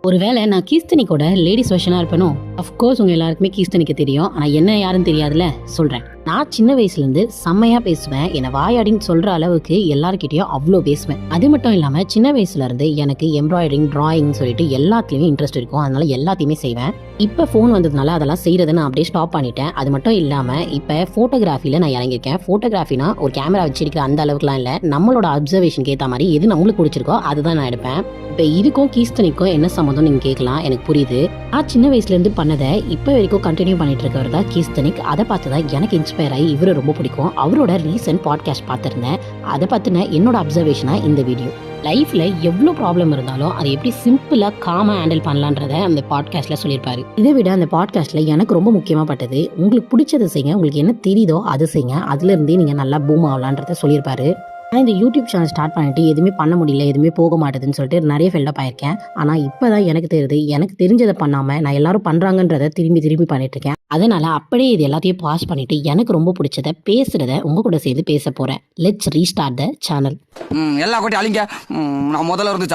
ஒருவேளை நான் கீஸ்தனிக்கோட ladies வெர்ஷனாக இருப்பேனோ? Of course உங்கள் எல்லாருக்குமே கீஸ்தனிக்கு தெரியும். ஆனால் என்ன யாருன்னு தெரியாதுல்ல, சொல்கிறேன். நான் சின்ன வயசுலேருந்து செம்மையாக பேசுவேன். என்னை வாயாடின்னு சொல்கிற அளவுக்கு எல்லாருக்கிட்டையும் அவ்வளோ பேசுவேன். அது மட்டும் இல்லாமல் சின்ன வயசுலேருந்து எனக்கு எம்ப்ராய்டரிங், டிராயிங் சொல்லிட்டு எல்லாத்துலேயுமே இன்ட்ரெஸ்ட் இருக்கும். அதனால எல்லாத்தையுமே செய்வேன். இப்போ ஃபோன் வந்ததுனால அதெல்லாம் செய்கிறத நான் அப்படியே ஸ்டாப் பண்ணிட்டேன். அது மட்டும் இல்லாமல் இப்போ ஃபோட்டோகிராஃபியில் நான் இறங்கியிருக்கேன். ஃபோட்டோகிராஃபினா ஒரு கேமரா வச்சிருக்கிற அந்த அளவுக்குலாம் இல்லை. நம்மளோட அப்சர்வேஷனுக்கு ஏற்ற மாதிரி எது நம்மளுக்கு பிடிச்சிருக்கோ அதுதான் நான் எடுப்பேன். இப்போ இதுக்கும் கீஸ்தனிக்கும் என்ன சம்மந்தம் நீங்கள் கேட்கலாம், எனக்கு புரியுது. நான் சின்ன வயசுலேருந்து பண்ணதை இப்போ வரைக்கும் கண்டினியூ பண்ணிட்டு இருக்கவர் தான் கீஸ்தனிக். அதை பார்த்து தான் எனக்கு இன்ஸ்பயர் ஆகி இவரை ரொம்ப பிடிக்கும். அவரோட ரீசன்ட் பாட்காஸ்ட் பார்த்துருந்தேன். அதை பற்றின என்னோட அப்சர்வேஷனாக இந்த வீடியோ. லைஃப்பில் எவ்வளோ ப்ராப்ளம் இருந்தாலும் அதை எப்படி சிம்பிளாக காமாக ஹேண்டில் பண்ணலான்றத அந்த பாட்காஸ்ட்டில் சொல்லியிருப்பாரு. இதை விட அந்த பாட்காஸ்ட்டில் எனக்கு ரொம்ப முக்கியமாக பட்டது, உங்களுக்கு பிடிச்சதை செய்யுங்க, உங்களுக்கு என்ன தெரியுதோ அதை செய்யுங்க, அதுலேருந்தே நீங்கள் நல்லா பூம் ஆகலான்றத சொல்லியிருப்பாரு. நான் இந்த யூடியூப் சேனல் ஸ்டார்ட் பண்ணிட்டு எதுவுமே பண்ண முடியல, எதுவுமே போக மாட்டேதுன்னு சொல்லிட்டு நிறைய ஃபெல்டப் ஆயிருக்கேன். ஆனால் இப்போ தான் எனக்கு தெரியுது, எனக்கு தெரிஞ்சதை பண்ணாமல் நான் எல்லாரும் பண்ணுறாங்கன்றதை திரும்பி பண்ணிட்டு இருக்கேன். அதனால அப்படியே இது எல்லாத்தையும் பாஸ் பண்ணிட்டு எனக்கு ரொம்ப பிடிச்சதை பேசுறத உங்க கூட சேர்ந்து பேச போறேன். Let's restart the channel. எல்லா கோட்டையும் அழிங்க. நான் முதல்ல இருந்து